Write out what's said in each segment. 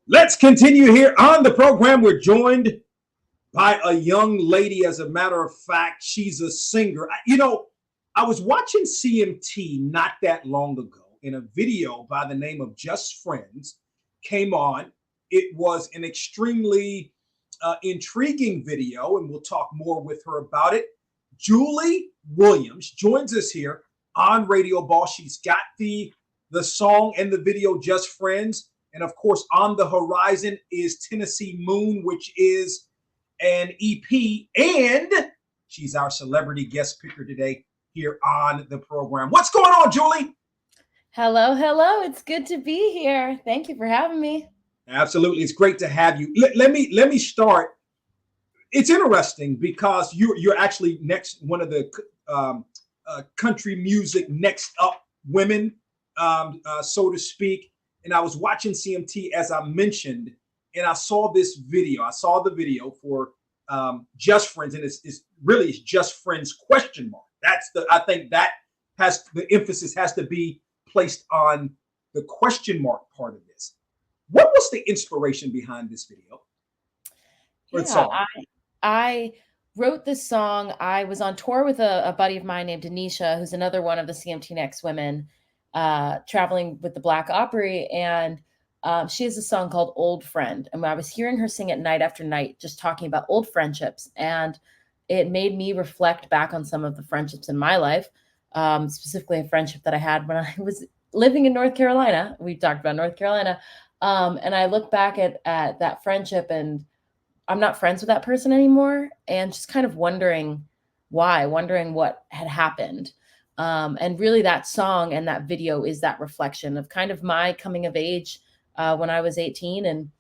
Let's continue here on the program. We're joined by a young lady. As a matter of fact, she's a singer. I was watching CMT not that long ago, and a video by the name of Just Friends came on. It was an extremely intriguing video, and we'll talk more with her about it. Julie Williams joins us here on Radio Ball. She's got the song and the video Just Friends. And of course, on the horizon is Tennessee Moon, which is an EP. And she's our celebrity guest picker today here on the program. What's going on, Julie? Hello, hello. It's good to be here. Thank you for having me. Absolutely. It's great to have you. Let me start. It's interesting because you're actually next one of the country music next up women, so to speak. And I was watching CMT as I mentioned, and I saw this video. I saw the video for Just Friends, and it's Just Friends question mark. I think that has the emphasis has to be placed on the question mark part of this. What was the inspiration behind this video or Yeah, song? I wrote this song. I was on tour with a buddy of mine named Denisha, who's another one of the CMT Next women, traveling with the Black Opry, and she has a song called "Old Friend." And I was hearing her sing it night after night, just talking about old friendships, and it made me reflect back on some of the friendships in my life, specifically a friendship that I had when I was living in North Carolina. We talked about North Carolina, and I look back at that friendship, and I'm not friends with that person anymore, and just kind of wondering what had happened. And really, that song and that video is that reflection of kind of my coming of age when I was 18, and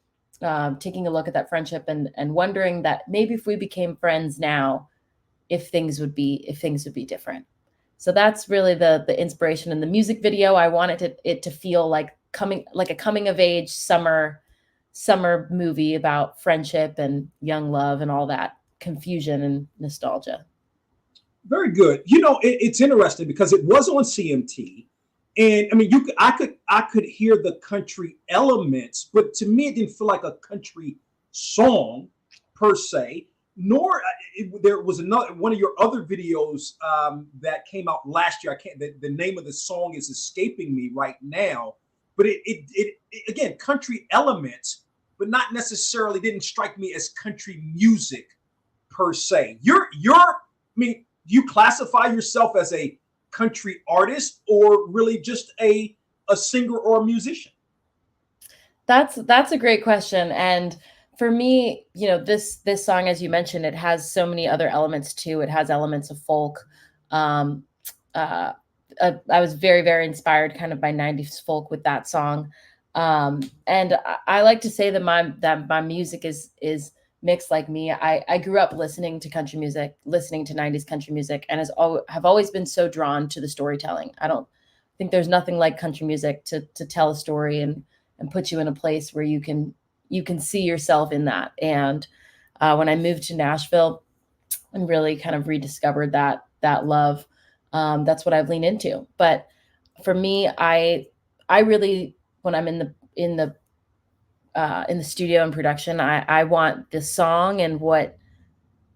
taking a look at that friendship, and wondering that maybe if we became friends now, if things would be different. So that's really the inspiration in the music video. I wanted it to feel like a coming of age summer movie about friendship and young love and all that confusion and nostalgia. Very good. It's interesting because it was on CMT, and I mean, I could hear the country elements, but to me, it didn't feel like a country song per se. Nor there was another one of your other videos that came out last year. I can't. The name of the song is escaping me right now, but it again country elements, but not necessarily didn't strike me as country music per se. I mean, do you classify yourself as a country artist or really just a singer or a musician? That's a great question. And for me, this song, as you mentioned, it has so many other elements too. It has elements of folk. Um, uh, I was very, very inspired kind of by 90s folk with that song. And I like to say that my music is mixed like me. I grew up listening to country music, listening to 90s country music, and have always been so drawn to the storytelling. I don't think there's nothing like country music to tell a story and put you in a place where you can see yourself in that. And when I moved to Nashville and really kind of rediscovered that love, that's what I've leaned into. But for me, I really, when I'm in the studio and production, I want the song and what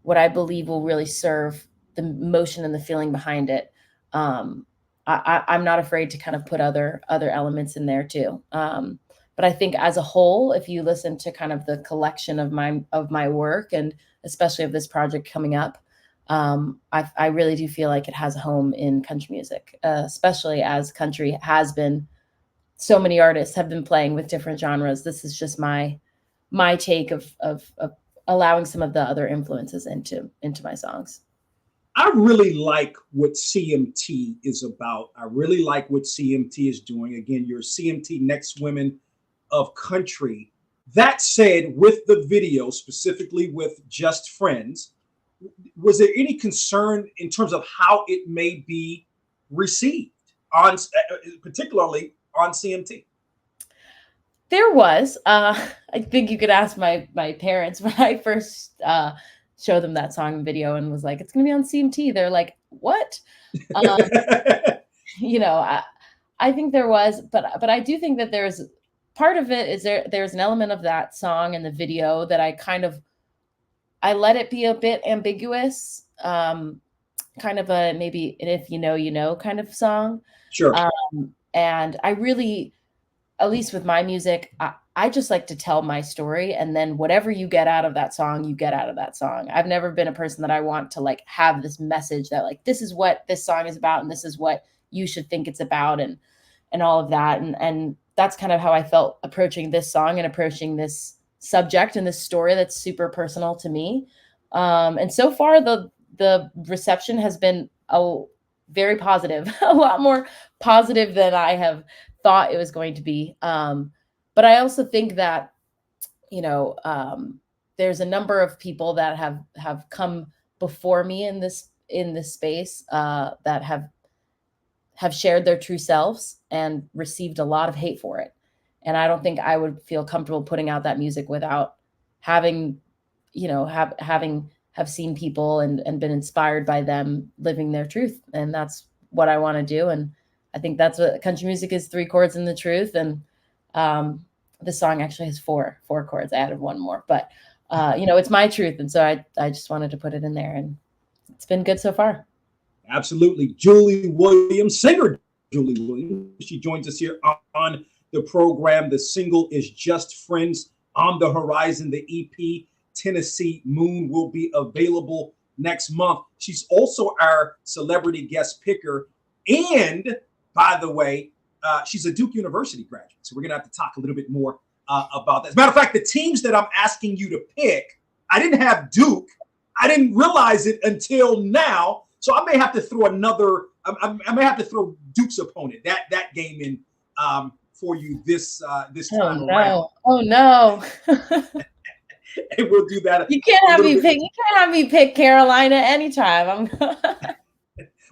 I believe will really serve the emotion and the feeling behind it. Um, I'm not afraid to kind of put other elements in there too. But I think as a whole, if you listen to kind of the collection of my work, and especially of this project coming up, I really do feel like it has a home in country music, especially as country has been, so many artists have been playing with different genres. This is just my take of allowing some of the other influences into my songs. I really like what CMT is about. I really like what CMT is doing. Again, you're CMT Next Women of Country. That said, with the video, specifically with Just Friends, was there any concern in terms of how it may be received particularly on CMT? There was, I think you could ask my parents when I first showed them that song and video and was like, "It's gonna be on CMT." They're like, "What?" Um, you know, I think there was, but I do think that there's part of it is there's an element of that song and the video that I let it be a bit ambiguous, kind of a maybe an if you know, you know kind of song. Sure. And I really, at least with my music, I just like to tell my story. And then whatever you get out of that song, you get out of that song. I've never been a person that I want to like have this message that like, this is what this song is about. And this is what you should think it's about. And all of that. And that's kind of how I felt approaching this song and approaching this subject and this story that's super personal to me. And so far the reception has been very positive, a lot more positive than I have thought it was going to be. But I also think that, there's a number of people that have come before me in this space that have shared their true selves and received a lot of hate for it. And I don't think I would feel comfortable putting out that music without having, have seen people and been inspired by them living their truth. And that's what I want to do. And I think that's what country music is, 3 chords and the truth. And this song actually has four chords. I added one more, but it's my truth. And so I just wanted to put it in there, and it's been good so far. Absolutely. Julie Williams, singer Julie Williams. She joins us here on the program. The single is Just Friends. On the horizon, the EP Tennessee Moon will be available next month. She's also our celebrity guest picker. And by the way, she's a Duke University graduate. So we're going to have to talk a little bit more about that. As a matter of fact, the teams that I'm asking you to pick, I didn't have Duke. I didn't realize it until now. So I may have to throw I may have to throw Duke's opponent, that game in for you this time around. Oh no. And we'll do that. You can't have me pick Carolina anytime.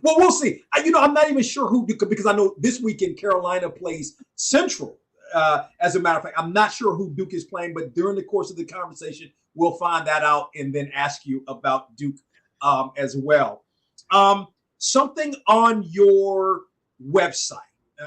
Well, we'll see. I'm not even sure who, because I know this weekend Carolina plays Central. As a matter of fact, I'm not sure who Duke is playing, but during the course of the conversation, we'll find that out and then ask you about Duke as well. Something on your website,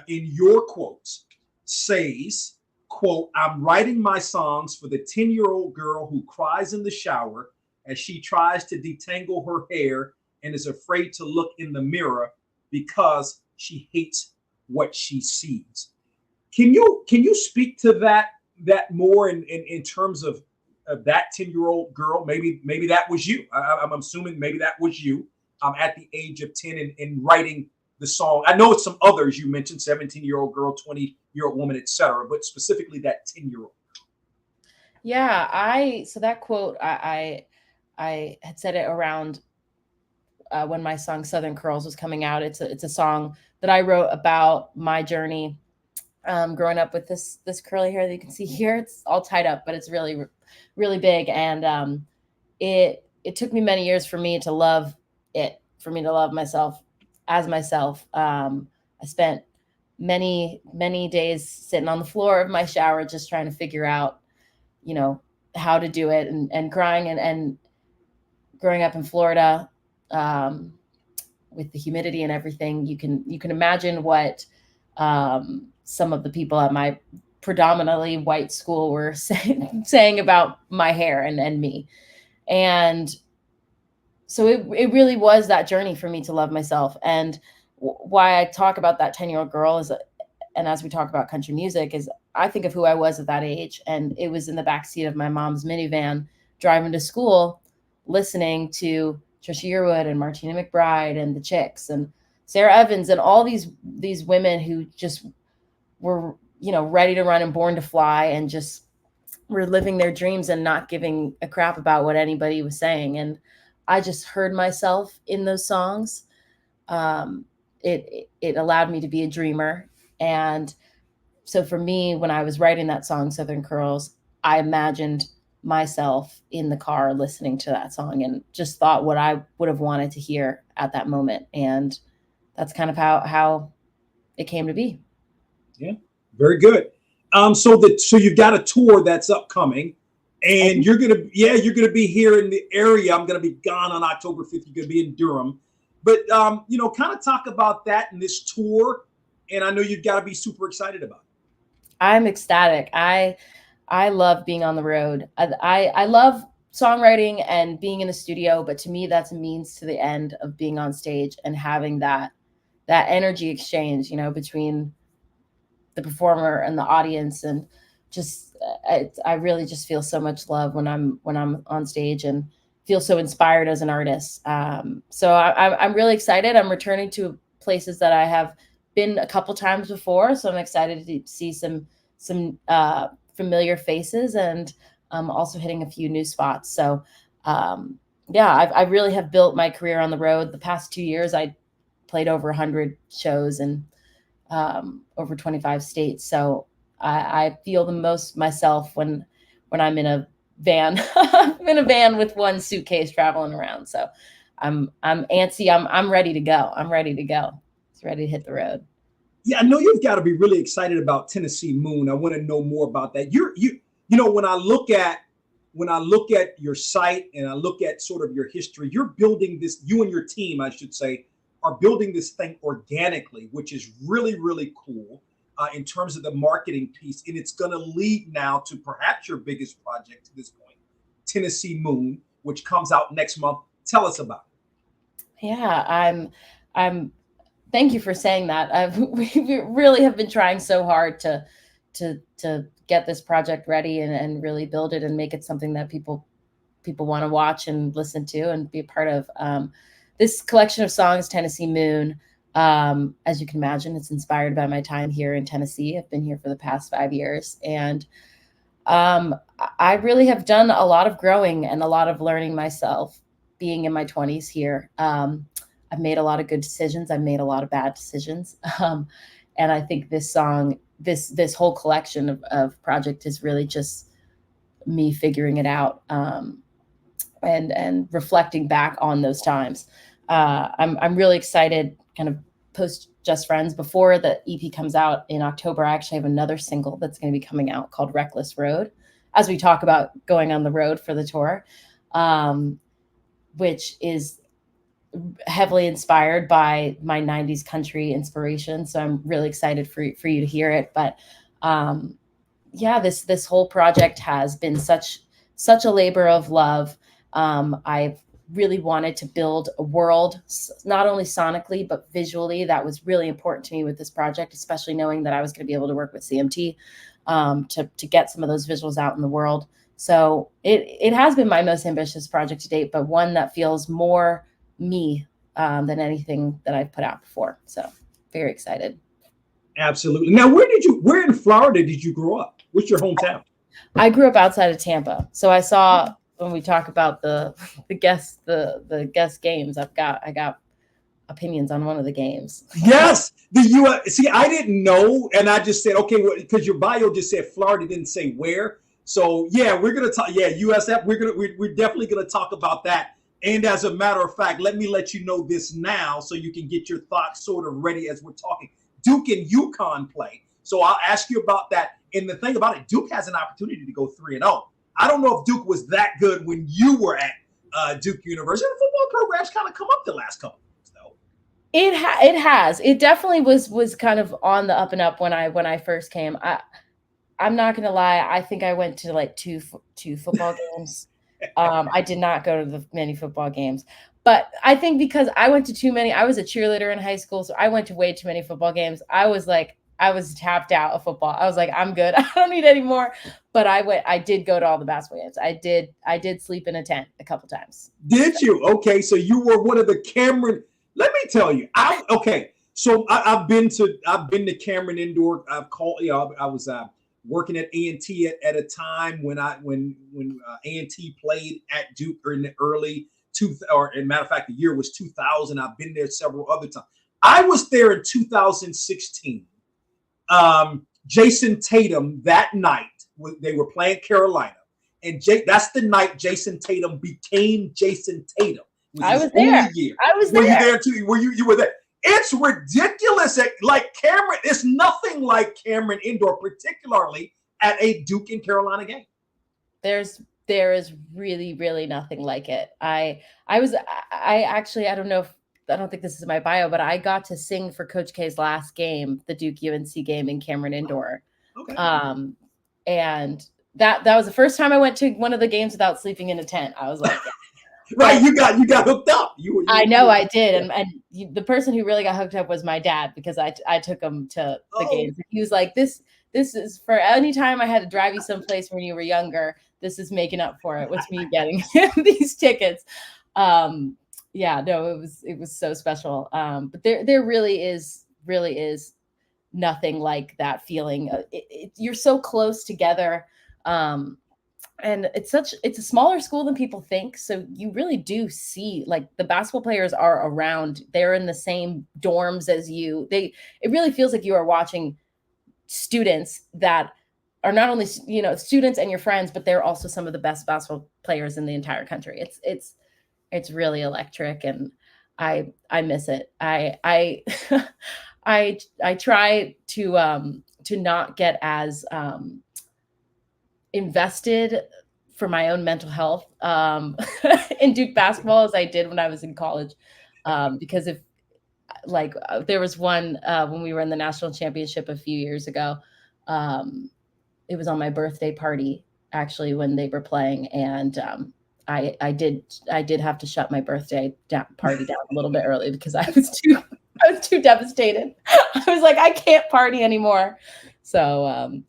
in your quotes, says, quote, "I'm writing my songs for the 10-year-old girl who cries in the shower as she tries to detangle her hair and is afraid to look in the mirror because she hates what she sees." Can you speak to that more in terms of that 10-year-old girl? Maybe that was you. I'm assuming maybe that was you at the age of 10 and writing the song. I know it's some others you mentioned, 17-year-old girl, 20-year-old woman, etc., but specifically that 10-year-old. Yeah, so that quote, I had said it around when my song Southern Curls was coming out. It's a song that I wrote about my journey growing up with this curly hair that you can see here. It's all tied up, but it's really, really big. And it took me many years for me to love myself as myself. I spent many, many days sitting on the floor of my shower just trying to figure out, how to do it, and crying and growing up in Florida with the humidity and everything. You can imagine what some of the people at my predominantly white school were saying about my hair and me. And so it really was that journey for me to love myself. And why I talk about that 10-year-old girl and as we talk about country music, is I think of who I was at that age. And it was in the backseat of my mom's minivan driving to school, listening to Trisha Yearwood and Martina McBride and the Chicks and Sarah Evans and all these women who just were, ready to run and born to fly and just were living their dreams and not giving a crap about what anybody was saying. And I just heard myself in those songs. It allowed me to be a dreamer. And so for me, when I was writing that song, Southern Curls, I imagined myself in the car listening to that song and just thought what I would have wanted to hear at that moment. And that's kind of how it came to be. Yeah, very good. So you've got a tour that's upcoming, and you're gonna be here in the area. I'm gonna be gone on October 5th. You're gonna be in Durham, but kind of talk about that and this tour. And I know you've got to be super excited about it. I'm ecstatic. I love being on the road. I love songwriting and being in the studio, but to me, that's a means to the end of being on stage and having that energy exchange, between the performer and the audience, and just I really just feel so much love when I'm on stage, and feel so inspired as an artist. So I'm really excited. I'm returning to places that I have been a couple times before, so I'm excited to see some familiar faces, and also hitting a few new spots. So yeah, I really have built my career on the road. The past 2 years, I played over 100 shows and over 25 states. So I feel the most myself when I'm in a van. I'm in a van with one suitcase traveling around. So I'm antsy. I'm ready to go. I'm ready to go. It's ready to hit the road. Yeah, I know you've got to be really excited about Tennessee Moon. I want to know more about that. When I look at your site and I look at sort of your history, you're building this. You and your team, I should say, are building this thing organically, which is really really cool in terms of the marketing piece, and it's going to lead now to perhaps your biggest project to this point, Tennessee Moon, which comes out next month. Tell us about Yeah, I'm thank you for saying that. We really have been trying so hard to get this project ready, and really build it and make it something that people want to watch and listen to and be a part of. This collection of songs, Tennessee Moon, as you can imagine, it's inspired by my time here in Tennessee. I've been here for the past 5 years, and I really have done a lot of growing and a lot of learning myself being in my 20s here. I've made a lot of good decisions. I've made a lot of bad decisions. And I think this song, this whole collection of project is really just me figuring it out, and reflecting back on those times. I'm really excited. Kind of post Just Friends before the EP comes out in October. I actually have another single that's going to be coming out called Reckless Road, as we talk about going on the road for the tour, which is heavily inspired by my 90s country inspiration. So I'm really excited for you to hear it. But yeah, this whole project has been such a labor of love. I've really wanted to build a world, not only sonically but visually. That was really important to me with this project, especially knowing that I was going to be able to work with CMT to get some of those visuals out in the world. So it has been my most ambitious project to date, but one that feels more me than anything that I've put out before. So very excited. Absolutely. Now, where in Florida did you grow up? What's your hometown? I grew up outside of Tampa. So I saw, when we talk about the guest games, I got opinions on one of the games. Yes, the U.S. See, I didn't know, and I just said, okay, well, because your bio just said Florida, didn't say where. So yeah, we're gonna talk. Yeah, USF. We're definitely gonna talk about that. And as a matter of fact, let me let you know this now, so you can get your thoughts sort of ready as we're talking. Duke and UConn play, so I'll ask you about that. And the thing about it, Duke has an opportunity to go 3-0. I don't know if Duke was that good when you were at Duke University. The football program's kind of come up the last couple. It has. It definitely was kind of on the up and up when I first came. I'm not gonna lie. I think I went to like two football games. I did not go to the many football games, but I think because I went to too many. I was a cheerleader in high school, so I went to way too many football games. I was tapped out of football. I was like, I'm good. I don't need any more. But I did go to all the basketball games. I did sleep in a tent a couple times. Did you? Okay, so you were one of the Cameron. Let me tell you. Okay. So I've been to Cameron Indoor. I've called. I was working at A&T at a time when A&T played at Duke, or in the early or in matter of fact, the year was 2000. I've been there several other times. I was there in 2016. Jason Tatum, that night, they were playing Carolina, and that's the night Jason Tatum became Jason Tatum. I was there. I was there. Were you there too? You were there? It's ridiculous. Like Cameron, it's nothing like Cameron Indoor, particularly at a Duke and Carolina game. There is really, really nothing like it. I actually, I don't think this is my bio, but I got to sing for Coach K's last game, the Duke UNC game in Cameron Indoor. Okay. Okay. And that was the first time I went to one of the games without sleeping in a tent. I was like, right, you got hooked up. I know I did, the person who really got hooked up was my dad, because I took him to the games. He was like, this is for any time I had to drive you someplace when you were younger. This is making up for it. What's me getting these tickets? Yeah, no, it was so special. But there really is nothing like that feeling. You're so close together. And it's a smaller school than people think. So you really do see, like, the basketball players are around. They're in the same dorms as you. It really feels like you are watching students that are not only, students and your friends, but they're also some of the best basketball players in the entire country. It's really electric, and I miss it. I I try to not get as invested for my own mental health in Duke basketball as I did when I was in college. Because if there was one when we were in the national championship a few years ago, it was on my birthday party, actually, when they were playing. And I did have to shut my birthday party down a little bit early, because I was too devastated. I was like, I can't party anymore. So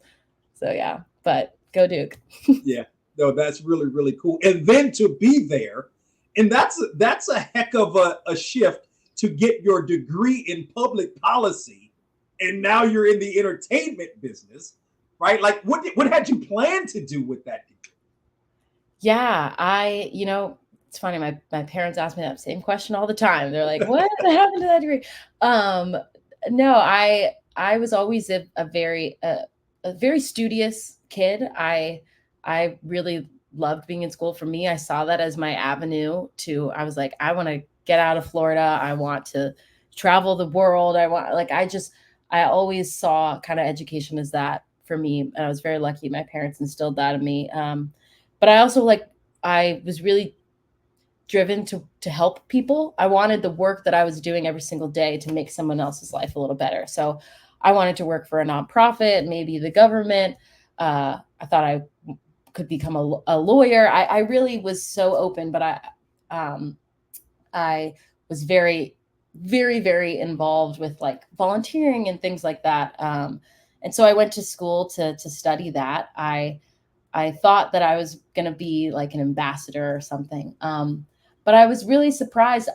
yeah, but go Duke. Yeah, no, that's really, really cool. And then to be there, and that's a heck of a shift to get your degree in public policy, and now you're in the entertainment business, right? Like, what had you planned to do with that degree? Yeah, it's funny. My parents ask me that same question all the time. They're like, "What happened to that degree?" No, I was always a very studious kid. I really loved being in school. For me, I saw that as my avenue to. I was like, I want to get out of Florida. I want to travel the world. I always saw kind of education as that for me, and I was very lucky. My parents instilled that in me. But I also, I was really driven to help people. I wanted the work that I was doing every single day to make someone else's life a little better. So I wanted to work for a nonprofit, maybe the government. I thought I could become a lawyer. I really was so open, but I was very, very, very involved with volunteering and things like that. And so I went to school to study that. I thought that I was going to be like an ambassador or something. But I was really surprised.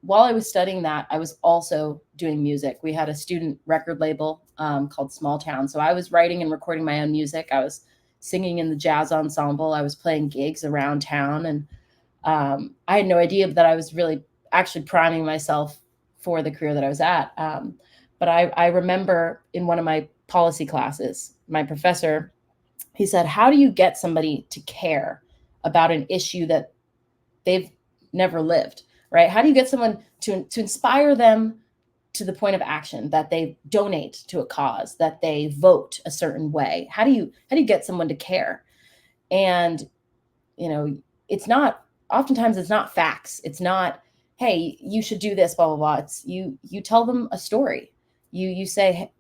While I was studying that, I was also doing music. We had a student record label called Small Town. So I was writing and recording my own music. I was singing in the jazz ensemble. I was playing gigs around town. And I had no idea that I was really actually priming myself for the career that I was at. But I remember in one of my policy classes, my professor, he said, how do you get somebody to care about an issue that they've never lived, right? How do you get someone to inspire them to the point of action, that they donate to a cause, that they vote a certain way? How do you get someone to care? And, oftentimes it's not facts. It's not, hey, you should do this, blah, blah, blah. It's you tell them a story. You say,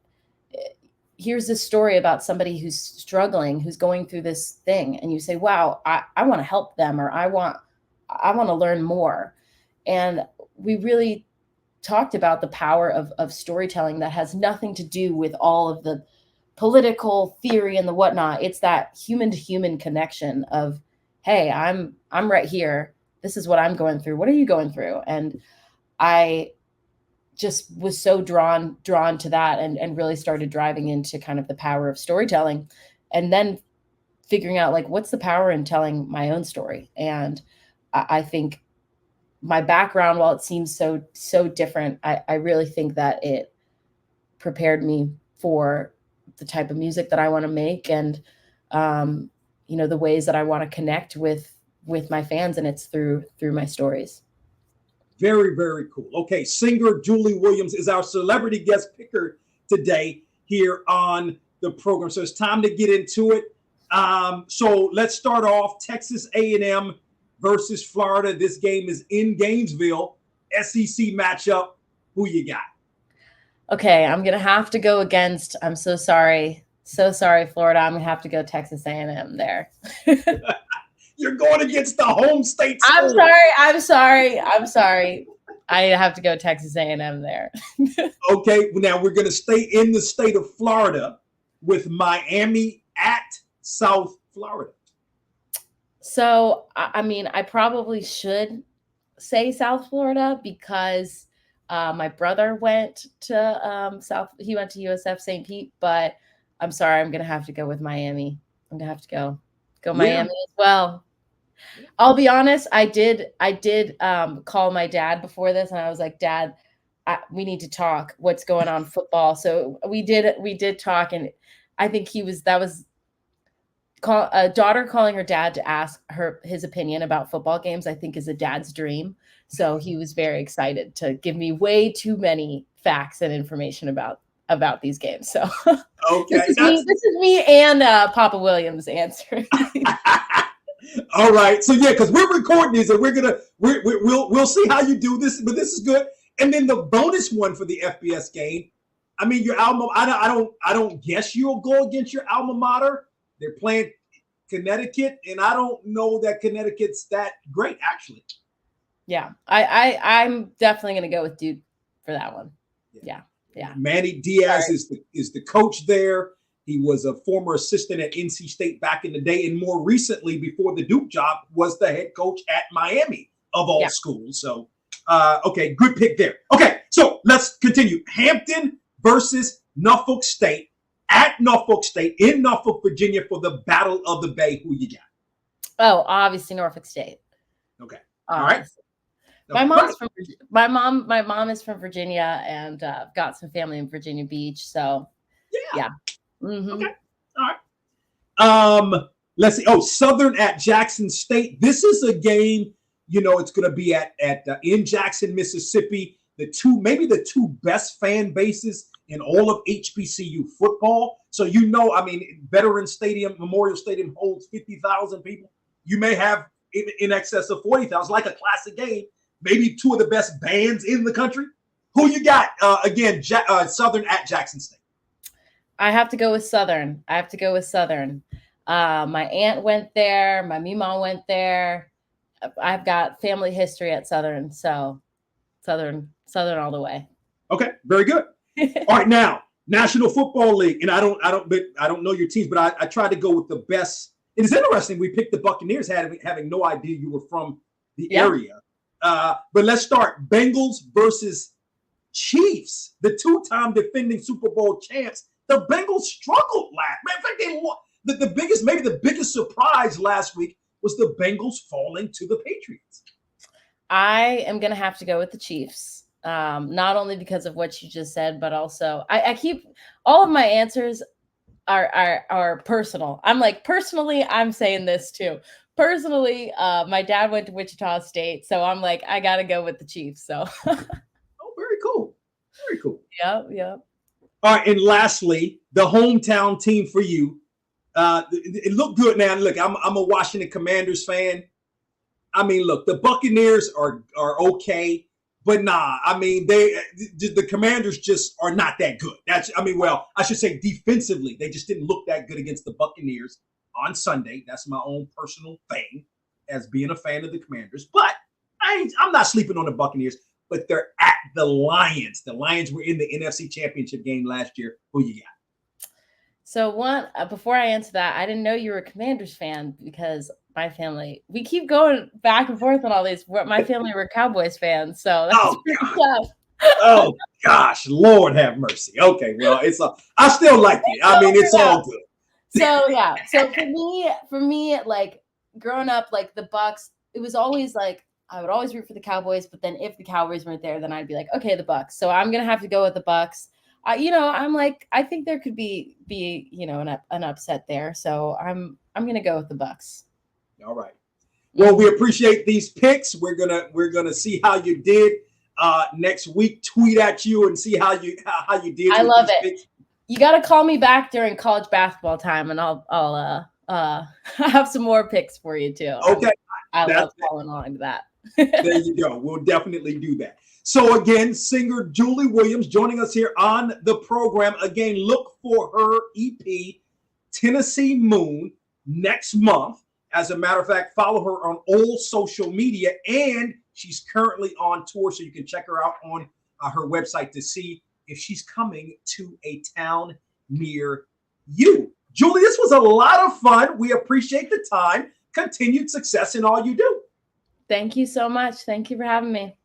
here's this story about somebody who's struggling, who's going through this thing. And you say, wow, I want to help them, or I want to learn more. And we really talked about the power of storytelling that has nothing to do with all of the political theory and the whatnot. It's that human to human connection of, hey, I'm right here. This is what I'm going through. What are you going through? And I just was so drawn to that, and really started driving into kind of the power of storytelling, and then figuring out what's the power in telling my own story. And I think my background, while it seems so different, I really think that it prepared me for the type of music that I want to make, and the ways that I want to connect with my fans, and it's through my stories. Very, very cool. Okay, singer Julie Williams is our celebrity guest picker today here on the program. So it's time to get into it. So let's start off. Texas A&M versus Florida. This game is in Gainesville. SEC matchup. Who you got? Okay, I'm going to have to go against, I'm so sorry, So sorry, Florida. I'm gonna have to go Texas A&M there. You're going against the home state I'm school. sorry. I'm sorry. I'm sorry. I have to go Texas A&M there. Okay, now we're going to stay in the state of Florida with Miami at South Florida. So, I mean, I probably should say South Florida because my brother went to he went to USF St. Pete, but I'm sorry, I'm going to have to go with Miami. I'm going to have to go Miami as well. I'll be honest. I did call my dad before this, and I was like, Dad, we need to talk. What's going on football? So we did talk, and I think that was a daughter calling her dad to ask his opinion about football games. I think is a dad's dream. So he was very excited to give me way too many facts and information about these games. So okay, this is me and Papa Williams answering. All right, so yeah, because we're recording these, and we'll see how you do this, but this is good. And then the bonus one for the FBS game. I mean, your alma. I don't guess you'll go against your alma mater. They're playing Connecticut, and I don't know that Connecticut's that great, actually. Yeah, I'm definitely going to go with Duke for that one. Yeah. Manny Diaz is the coach there. He was a former assistant at NC State back in the day, and more recently, before the Duke job, was the head coach at Miami of all schools. So, okay, good pick there. Okay, so let's continue. Hampton versus Norfolk State at Norfolk State in Norfolk, Virginia for the Battle of the Bay. Who you got? Oh, obviously Norfolk State. Okay, all right. My mom is from Virginia, and got some family in Virginia Beach. So yeah. Mm-hmm. Okay. All right. Let's see. Oh, Southern at Jackson State. This is a game. It's going to be in Jackson, Mississippi. Maybe the two best fan bases in all of HBCU football. So Veterans Stadium, Memorial Stadium holds 50,000 people. You may have in excess of 40,000, like a classic game. Maybe two of the best bands in the country. Who you got? Again, Southern at Jackson State. I have to go with Southern. My aunt went there. My Mima went there. I've got family history at Southern, so Southern all the way. Okay, very good. All right, now National Football League, and I don't know your teams, but I tried to go with the best. It is interesting. We picked the Buccaneers, having no idea you were from the area. But let's start. Bengals versus Chiefs, the two-time defending Super Bowl champs. The Bengals struggled last. In fact, they won. The biggest surprise last week was the Bengals falling to the Patriots. I am going to have to go with the Chiefs, not only because of what you just said, but also I keep all of my answers are personal. I'm like, personally, I'm saying this too. Personally, my dad went to Wichita State, so I'm like, I got to go with the Chiefs. So, oh, very cool, very cool. Yeah. All right, and lastly, the hometown team for you. It looked good. Now, look, I'm a Washington Commanders fan. I mean, look, the Buccaneers are okay, but nah. I mean, the Commanders just are not that good. I should say defensively, they just didn't look that good against the Buccaneers on Sunday. That's my own personal thing as being a fan of the Commanders. But I'm not sleeping on the Buccaneers. But they're at the Lions. The Lions were in the NFC Championship game last year. Who you got? So before I answer that, I didn't know you were a Commanders fan because my family, we keep going back and forth on all these. My family were Cowboys fans, so that's pretty tough. Oh gosh, Lord have mercy. Okay, well, I still like it. I mean, it's all good. So yeah. So for me, like growing up, like the Bucks, it was always like I would always root for the Cowboys, but then if the Cowboys weren't there, then I'd be like, okay, the Bucks. So I'm gonna have to go with the Bucks. I'm like, I think there could be an upset there. So I'm gonna go with the Bucks. All right. Well, we appreciate these picks. We're gonna see how you did next week. Tweet at you and see how you did. I love it. Picks. You got to call me back during college basketball time, and I'll have some more picks for you too. Okay. I love following along to that. There you go. We'll definitely do that. So again, singer Julie Williams joining us here on the program. Again, look for her EP, Tennessee Moon, next month. As a matter of fact, follow her on all social media, and she's currently on tour, so you can check her out on her website to see if she's coming to a town near you. Julie, this was a lot of fun. We appreciate the time. Continued success in all you do. Thank you so much. Thank you for having me.